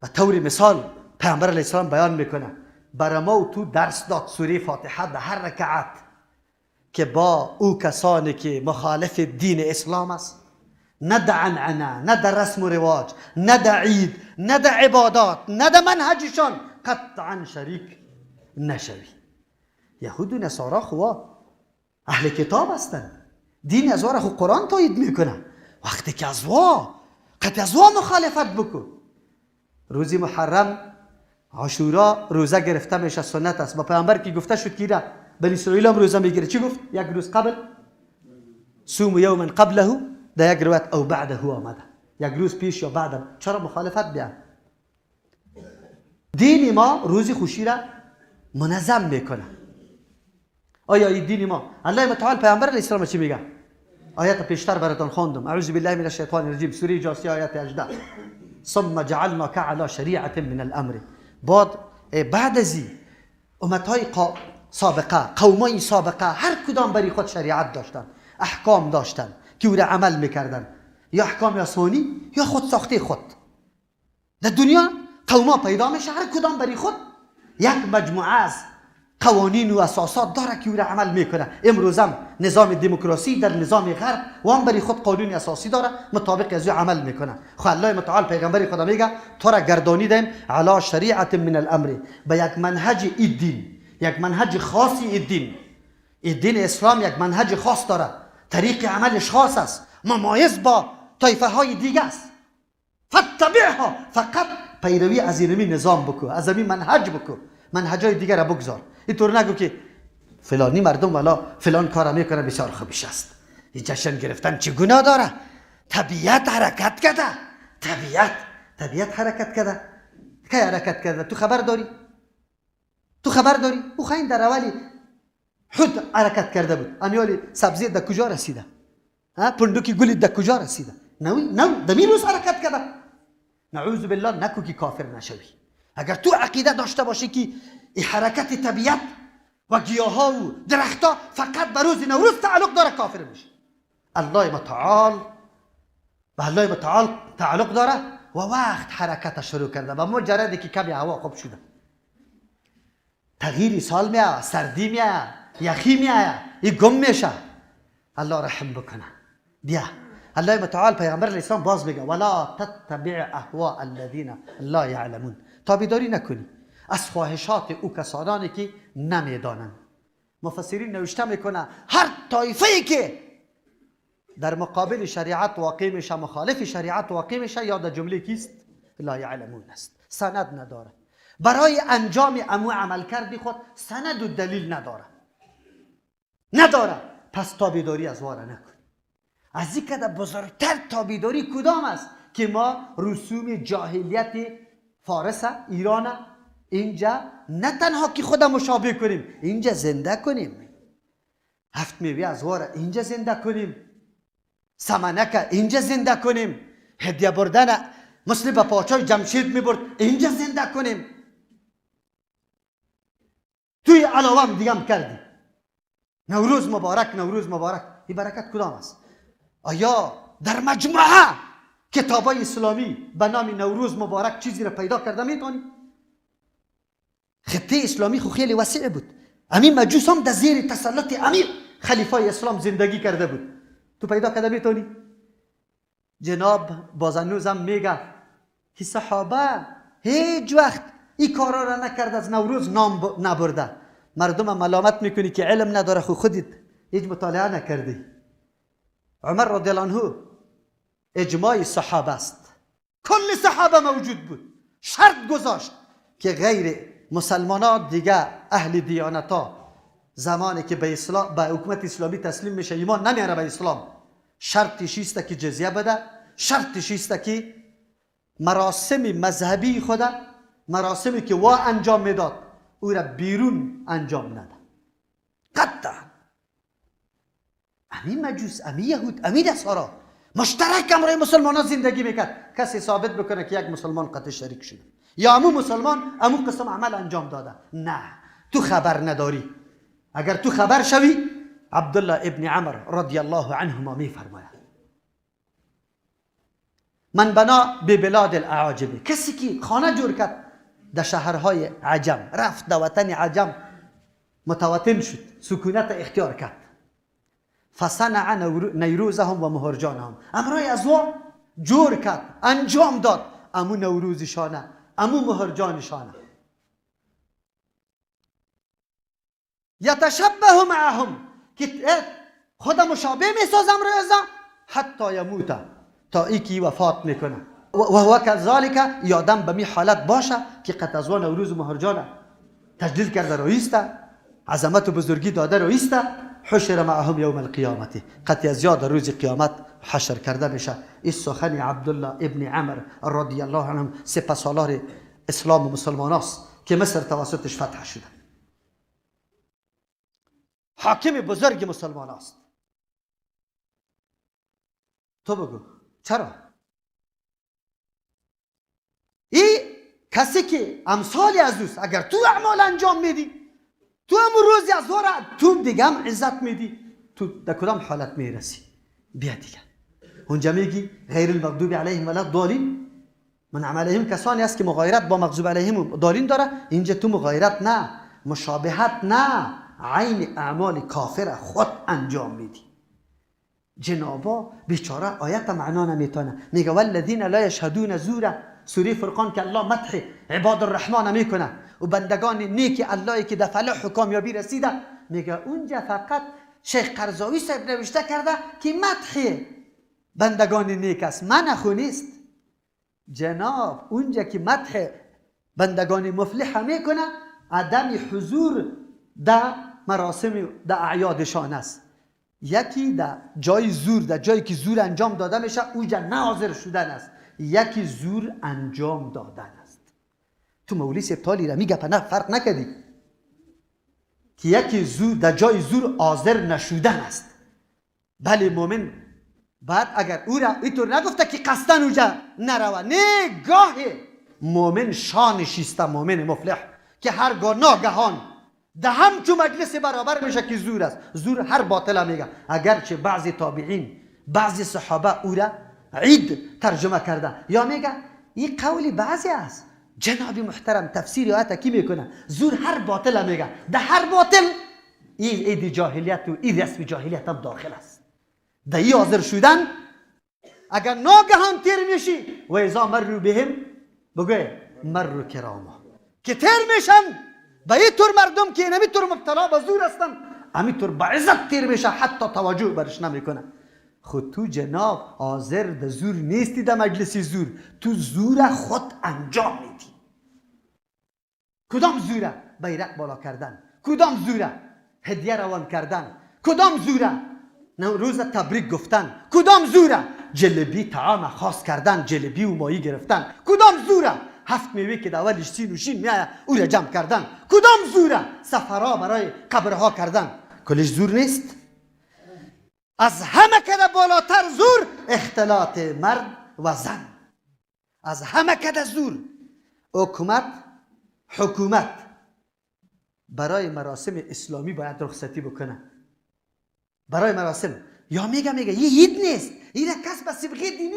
و طور مثال پیامبر علیه السلام بیان میکنه، برای ما و تو درس داد سوره فاتحه در هر رکعت که با او کسانی که مخالف دین اسلام است، نه در عنعنه، نه در رسم و رواج، نه در عید، نه در عبادات، نه در منهجشان قطعا شریک نشوی. یهود و نصارا خوا اهل کتاب هستند، دین از خو قرآن تایید میکنه. وقتی که از مخالفت بکن. روزی محرم عاشورا روزه گرفته میشه، سنت است. با پیامبر که گفته شد که بنی اسرائیل هم روزه میگیره، چی گفت؟ یک روز قبل، صوم یوما قبله، در یک روایت او بعده آمده، یک روز پیش یا بعد. چرا مخالفت بیان؟ دین ما روزی خوشی را منظم میکنه. آیا این دین ما؟ الله تعالی پیامبر علیه السلام چی میگه؟ آیات پیشتر براتون خواندم. اعوذ بالله من الشیطان الرجیم، سوره جاثیه آیات 18. ثم جعلناك على شریعه من الامر. بعد از امتهای سابقه، قومای سابقه، هر کدام برای خود شریعت داشتن، احکام داشتن که او را عمل میکردن، یا احکام آسمانی یا خود ساخته خود. در دنیا قوما پیدا میشه، هر کدام برای خود یک مجموعه از قوانین و اساسات داره که او را عمل میکنه. امروز هم نظام دموکراسی در نظام غرب و هم برای خود قانون اساسی داره، مطابق از او عمل میکنه. خو الله متعال پیغمبر خدا میگه تو را گردانیدم علی شریعه من الامر، به یک منهج دین، یک منهج خاصی دین اسلام یک منهج خاص داره، طریق عملش خاص است، ممایز با طایفه های دیگه است. فتبعها، فقط پیروی از اینمی نظام بکو، از این منهج بکو، منهجای دیگر را بگذار. اینطور نگو که فلانی مردم والا فلان کارا میکنه بسیار خوبش است. این جشن گرفتن چه گناه داره؟ طبیعت حرکت کرده. طبیعت حرکت کرده. کی حرکت کرده؟ تو خبر داری؟ او خاین در اولی خود حرکت کرده بود. امیالی سبزی در کجا رسیده؟ پندوکی گلی در کجا رسیده؟ نه دمی روز حرکت کرده. نعوذ بالله نکو که کافر نشوی. اگر تو عقیده داشته باشی که این حرکت طبیعت و گیاها و درختها فقط به روز نوروز تعلق داره، کافر میشه. الله متعال تعلق داره و وقت حرکت شروع کرده و مجردی که کمی هوا خوب شده، تغییری سال میاد، سردی میاد، یخی میاد، این گم میشه. الله رحم بکنه. بیا الله متعال پیامبر اسلام باز میگه ولا تتبع اهواء الذين لا يعلمون. تابعداری نکنی از خواهشات او کسانی که نمیدانند. مفسرین نوشته میکنه هر طایفه‌ای که در مقابل شریعت واقع میشه، مخالف شریعت واقع میشه، یاد جمله کیست؟ لا یعلمون است. سند نداره برای انجام امو عمل کردی خود، سند و دلیل نداره. پس تابعداری از واره نکن. از این کده بزرگتر تابعداری کدام است که ما رسوم جاهلیت فارس ایران اینجا نه تنها که خود مشابه کنیم، اینجا زنده کنیم. هفت میوه از واره اینجا زنده کنیم، سمنک اینجا زنده کنیم، هدیه بردن مسلم به پاچای جمشید میبرد اینجا زنده کنیم. توی علاوه دیگه هم کردی. نوروز مبارک. این برکت کدام است؟ آیا در مجموعه کتابای اسلامی به نام نوروز مبارک چیزی را پیدا کرده میتونی؟ خطه اسلامی خو خیلی وسیع بود. امین مجوس هم در زیر تسلط امیر خلیفه اسلام زندگی کرده بود. تو پیدا کرده میتونی؟ جناب بازنوزم میگه که صحابه هیچ وقت این کارا را نکرد، از نوروز نام نبرده. مردم ملامت میکنی که علم نداره، خودت هیچ مطالعه نکردی. عمر رضی الله عنه اجماع صحابه است، کل صحابه موجود بود، شرط گذاشت که غیر مسلمانان دیگه اهل دیانتا زمانی که به حکومت اسلامی تسلیم میشه ایمان نمیاره به اسلام، شرطش است که جزیه بده، شرطش است که مراسم مذهبی خدا، مراسمی که وا انجام میداد او را بیرون انجام نده. قطعا امین مجوس، امین یهود، امین نصارا مشترک امرای مسلمان ها زندگی میکرد. کسی ثابت بکنه که یک مسلمان قطع شریک شده یا امو مسلمان امو قسم عمل انجام داده؟ نه، تو خبر نداری. اگر تو خبر شوی، عبدالله ابن عمر رضی الله عنهما میفرماید من بنا به بلاد الاعاجم، کسی که خانه جور کرد در شهرهای عجم، رفت در وطن عجم متوطن شد، سکونت اختیار کرد. فصنع نیروزهم و مهرجانهم، امرای ازوا جور کرد، انجام داد، امو نوروزشانه، امو مهرجانشانه. یتشبه معهم، که خود مشابه میساز امرای ازا حتی یموت، تا ای که وفات میکنه. و هو کذالک، یادم به می حالت باشه که قد ازوا نوروز و مهرجانه تجلیل کرده رویسته، عظمت و بزرگی داده رویسته. حشر معهم یوم القیامت، قطعی از یاد روز قیامت حشر کرده میشه. این سخن عبدالله ابن عمر رضی الله عنه سپهسالار اسلام و مسلمان است که مصر توسطش فتح شده، حاکم بزرگ مسلمان است. تو بگو چرا؟ این کسی که امثال از اوست، اگر تو اعمال انجام میدی، تو هم روزی از واره تو دیگه هم عزت میدی، تو در کدام حالت میرسی؟ بیا دیگه اونجا میگی غیر المغضوب علیهم ولا الضالین، من عملهم کسانی است که مغایرت با مغضوب علیهم و ضالین داره. اینجا تو مغایرت نه، مشابهت نه، عین اعمال کافر خود انجام میدی. جنابا بیچاره آیت معنا نمیتونه، میگه والذین لا یشهدون زورا، سوره فرقان که الله مدح عباد الرحمن میکنه و بندگان نیک اللهی که در فلاح و کامیابی رسیده، میگه اونجا فقط شیخ قرضاوی صاحب نوشته کرده که مدح بندگان نیک است، منخو نیست. جناب اونجا که مدح بندگان مفلح میکنه عدم حضور در مراسم در اعیادشان است. یکی در جای زور، در جایی که زور انجام داده میشه اونجا نه حاضر شدن است، یکی زور انجام دادن است. تو مولوی سبتالی را میگه پناه فرق نکردی که یکی زور در جای زور حاضر نشودن است. بله مومن بعد اگر او را اینطور نگفته که قصدن اونجا نروه، نه گاهی مومن شانش است، مومن مفلح که هرگاه ناگهان ده همچون مجلس برابر میشه که زور است. زور هر باطل میگه، اگرچه بعضی تابعین بعضی صحابه او را عید ترجمه کرده یا میگه این قولی بعضی است. جناب محترم تفسیر آیت کی میکنه؟ زور هر باطل میگه، ده هر باطل این عید جاهلیت و این رسم جاهلیت هم داخل است. ده ای حاضر شدن اگر ناگهان تیر میشی و اذا مروا بهم بگوی مروا کراما، که تیر میشن به این طور مردم که نمی طور مبتلا به زور هستن همین طور به عزت تیر میشه، حتی توجه برش نمیکنه. خود تو جناب حاضر ده زور نیستی در مجلس زور، تو زور خود انجام میدی. کدام زوره؟ بیرق بالا کردن. کدام زوره؟ هدیه روان کردن. کدام زوره؟ روز تبریک گفتن. کدام زوره؟ جلبی طعام خاص کردن، جلبی و ماهی گرفتن. کدام زوره؟ 7 میوه که اولش سین و شین میایه او را جمع کردن. کدام زوره؟ سفرها برای قبرها کردن. کلش زور نیست؟ از همه کده بالاتر زور اختلاط مرد و زن. از همه کده زور. حکومت برای مراسم اسلامی باید رخصتی بکنه، برای مراسم. یا میگه یه عید نیست، این کس به صبغه دینی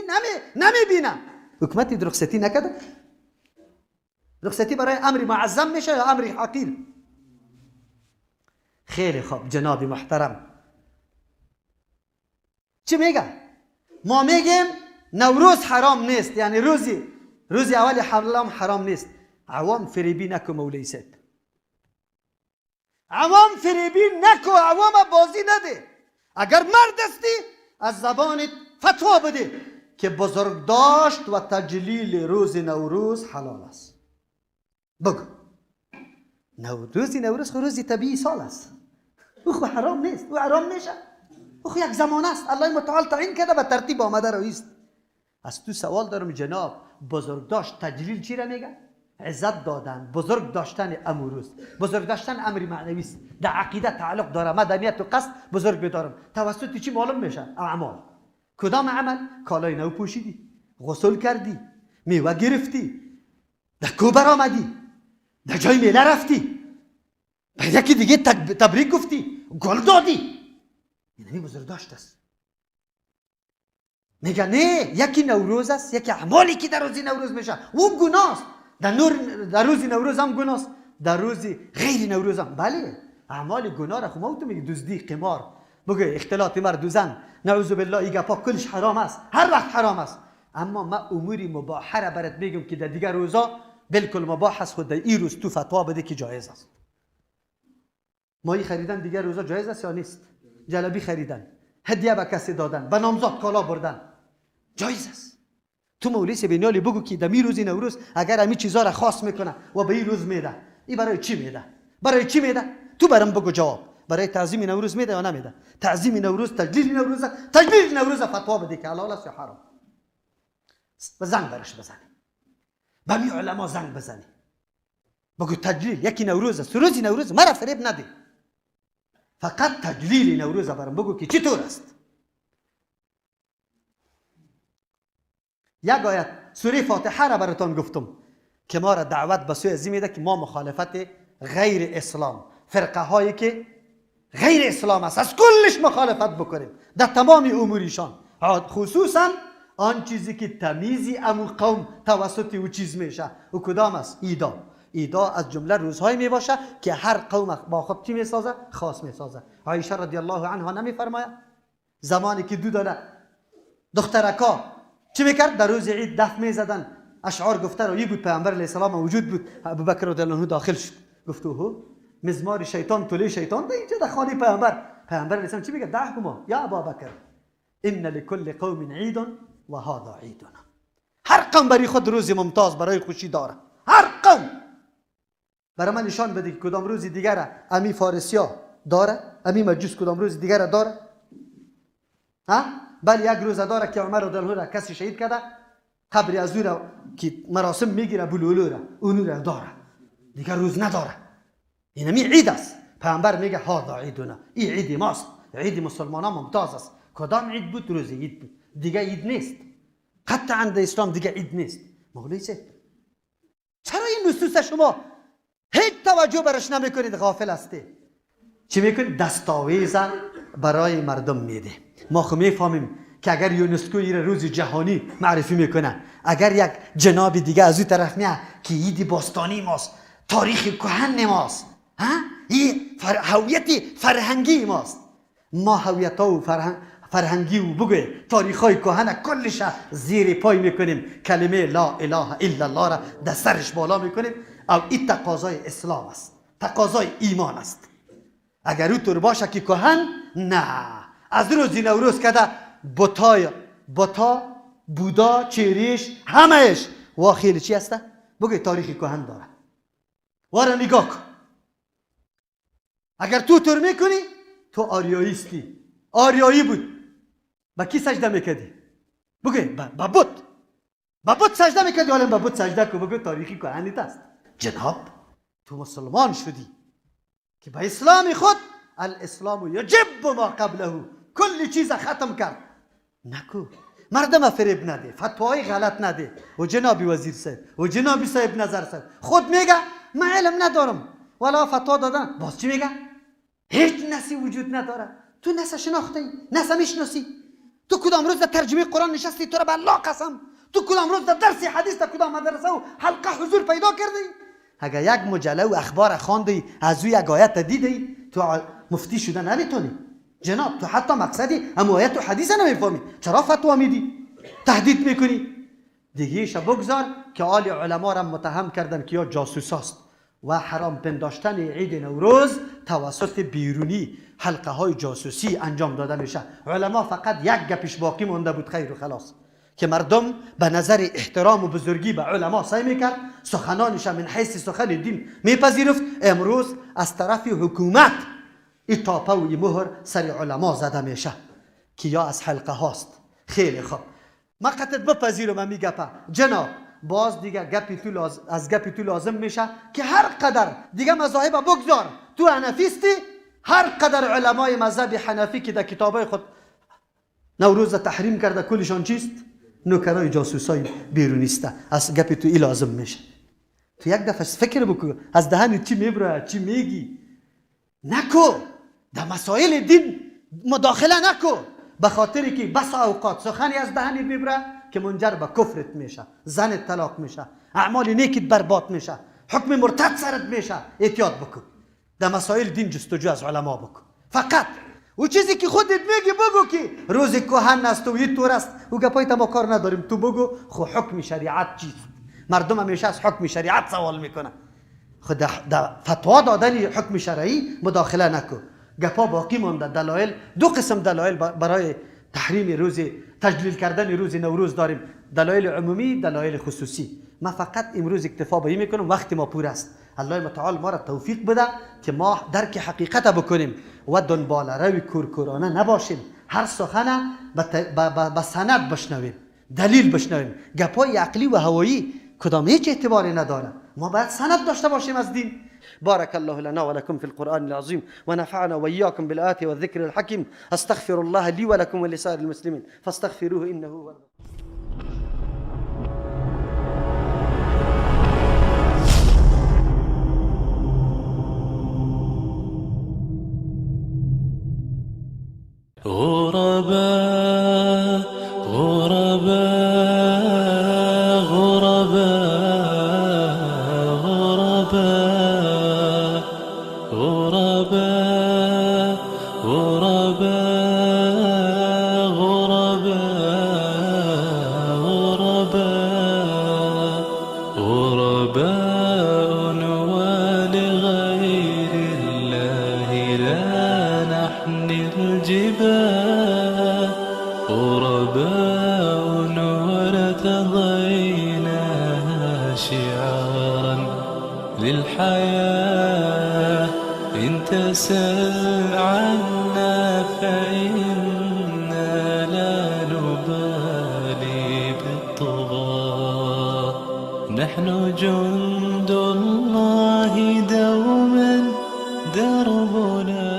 نمیبینه. حکومت رخصتی نکده؟ رخصتی برای امر معظم میشه یا امر حقیر؟ خیلی خوب جناب محترم، چی میگه؟ ما میگیم نوروز حرام نیست، یعنی روزی اول حرام حرام نیست. عوام فریبی نکو مولی سید، عوام فریبی نکو، عوام بازی نده. اگر مرد استی از زبانت فتوا بده که بزرگداشت و تجلیل روز نوروز حلال است. بگو نوروز خو روزی طبیعی سال است، او خو حرام نیست، او حرام میشه، او خو یک زمان است الله متعال تعیین کرده به ترتیب آمده رئیس. از تو سوال دارم جناب، بزرگداشت تجلیل چی را میگه؟ عزت دادن، بزرگ داشتن امروز. بزرگ داشتن امری معنوی است، در عقیده تعلق داره. مدنیت و قصد بزرگ بدارم توسط چی معلوم میشه؟ اعمال. کدام عمل؟ کالای نو پوشیدی، غسل کردی، میوه گرفتی، در کوبر آمدی، در جای میله رفتی، به یکی دیگه تبریک گفتی، گل دادی، یعنی بزرگ داشت است. میگه نه، یکی نوروز است، یکی اعمالی که در روز نوروز میشه او گناست. در روز نوروز هم گناست، در روز غیر نوروز هم. بله اعمال گناه را خب تو میگی دزدی، قمار، بگه اختلاط مرد و زن، نعوذ بالله، این گپا کلش حرام است، هر وقت حرام است. اما ما اموری مباحه را برات میگم که در دیگر روزا بالکل مباح است، خود در این روز تو فتوا بده که جایز است. ماهی خریدن دیگر روزا جایز است یا نیست؟ جلبی خریدن، هدیه به کسی دادن، به نامزاد کالا بردن، جایز است. تو مولوی سبینالی بگو که در روز نوروز اگر همین چیزا را خاص میکنه و به این روز میده، این برای چی میده؟ برای چی میده؟ تو برام بگو جواب. برای تعظیم نوروز میده یا نمیده؟ تعظیم نوروز، تجلیل نوروز فتوا بده که حلال است یا حرام. و زنگ برش بزنی، به می علما زنگ بزنی، بگو تجلیل یکی نوروز است، روزی نوروز مرا فریب نده، فقط تجلیل نوروز برام بگو که چطور است. یک آیت سوره فاتحه را براتون گفتم که ما را دعوت به سوی ازی میده که ما مخالفت غیر اسلام، فرقه هایی که غیر اسلام است، از کلش مخالفت بکنیم در تمام اموریشان، خصوصا آن چیزی که تمیزی امو قوم توسط او چیز میشه. و کدام است؟ ایدا از جمله روزهایی می باشه که هر قوم با خود چی میسازه؟ خاص میسازه. عایشه رضی الله عنها نمیفرماید زمانی که دخترکا چی میکرد؟ در روز عید دف میزدن، اشعار گفته روی بود، پیامبر علیه السلام موجود بود، ابوبکر رضی الله عنه داخل شد، گفت اوه مزمار شیطان توله شیطان ده اینجا در خانه پیامبر علیه السلام چی میگه؟ دعهما یا ابابکر ان لكل قوم عید و هذا عیدنا. هر قوم برای خود روز ممتاز برای خوشی داره. هر قوم. برای من نشان بده که کدام روز دیگر امی فارسیا داره، امی مجوس کدام روز دیگر داره. ها؟ بله یک روز داره که عمر رضی الله عنه کسی شهید کرده، قبر از او را که مراسم میگیره بلولو را اونو را داره، دیگر روز نداره. این همی عید است. پیامبر میگه هذا عیدنا، این عید ماست، عید مسلمانان ممتاز است. کدام عید بود؟ روز عید بود، دیگه عید نیست. قطعا در اسلام دیگه عید نیست. مولوی صاحب چرا این نصوص شما هیچ توجه برش نمیکنید؟ غافل هستید. چی میکنید؟ دستاویز برای مردم میده. ما خو میفهمیم که اگر یونسکو این روز جهانی معرفی میکنه، اگر یک جناب دیگه از او طرف میاد که عید باستانی ماست، تاریخ کهن ماست، این هویت فرهنگی ماست، ما هویت و فرهنگی و بگوی تاریخ های کهن کلش زیر پای میکنیم، کلمه لا اله الا الله را در سرش بالا میکنیم. او این تقاضای اسلام است، تقاضای ایمان است. اگر او طور باشه که کهن، نه. از روز نوروز کده بتا بودا چریش همهش و خیلی چی هسته؟ بگوی تاریخ کهن داره. وارا نگاه کن. اگر تو طور میکنی تو آریاییستی. آریایی بود. با کی سجده میکردی؟ بگوی با بت سجده میکردی. حالا با بت سجده کن، بگوی تاریخی کهنیت است. جناب تو مسلمان شدی که با اسلام خود الاسلام یجب ما قبله، کل چیز ختم کرد. نکو مردم فریب نده، فتوای غلط نده. و جنابی وزیر صاحب و جنابی صاحب نظر صاحب خود میگه من علم ندارم ولا فتوا دادن. باز چی میگه؟ هیچ نسی وجود نداره. تو نس شناخته ای، نس میشناسی؟ تو کدام روز در ترجمه قرآن نشستی؟ تو را به الله قسم تو کدام روز در درس حدیث در کدام مدرسه و حلقه حضور پیدا کردی؟ اگر یک مجله و اخبار خواندی، از او یک آیت دیدی، تو مفتی شده نمیتونی. جناب تو حتی مقصدی هم آیت و حدیث نمیفهمی، چرا فتوا میدی؟ تهدید میکنی؟ دیگه شب بگذار که آل علما را متهم کردن که یا جاسوس است و حرام پنداشتن عید نوروز توسط بیرونی حلقه های جاسوسی انجام داده میشه. علما فقط یک گپش باقی مونده بود، خیر و خلاص، که مردم به نظر احترام و بزرگی به علما سعی میکرد سخنانش من حیث سخن دین میپذیرفت. امروز از طرف حکومت این تاپه و این مهر سر علما زده میشه که یا از حلقه هاست. خیلی خوب، ما قطعت بپذیرم من میگپه. جناب باز دیگه از گپی تو لازم میشه که هر قدر دیگه مذاهب بگذار، تو حنفیستی، هر قدر علمای مذهب حنفی که در کتابای خود نوروز تحریم کرده کلشان چیست؟ نوکرای جاسوسای بیرونیسته. از گپی تو ای لازم میشه. تو یک دفعه فکر بکن از دهن چی میبره چی میگی. نکو در مسائل دین مداخله نکو، به خاطری که بس اوقات سخنی از دهنی میبره که منجر به کفرت میشه، زنت طلاق میشه، اعمال نیکت برباد میشه، حکم مرتد سرت میشه. احتیاط بکن. در مسائل دین جستجو از علما بکن. فقط او چیزی که خودت میگی بگو که روز کهن است و یه طور است و گپای ما کار نداریم. تو بگو خو حکم شریعت چیست. مردم همیشه از حکم شریعت سوال میکنن. خود در فتوا دادن حکم شرعی مداخله نکن. گپا باقی مونده. دلایل، دو قسم دلایل برای تحریم روز تجلیل کردن روز نوروز داریم، دلایل عمومی، دلایل خصوصی. ما فقط امروز اکتفا به این میکنم، وقت ما پور است. الله متعال ما را توفیق بده که ما درک حقیقت بکنیم و دنبال روی کورکورانه نباشیم. هر سخن به سند بشنویم، دلیل بشنویم. گپای عقلی و هوایی کدام هیچ اعتباری نداره. ما باید سند داشته باشیم از دین. بارك الله لنا ولكم في القرآن العظيم ونفعنا وإياكم بالآيات والذكر الحكيم. أستغفر الله لي ولكم ولسائر المسلمين فاستغفروه إنه هو غرباء غرباء غرباء غرباء غرباء غرباء غرباء ولغير الله لا نحمل الجبال غرباء ونتضيق للحياة. إن تسل عنا فإنا لا نبالي بالطغاة. نحن جند الله دوما دربنا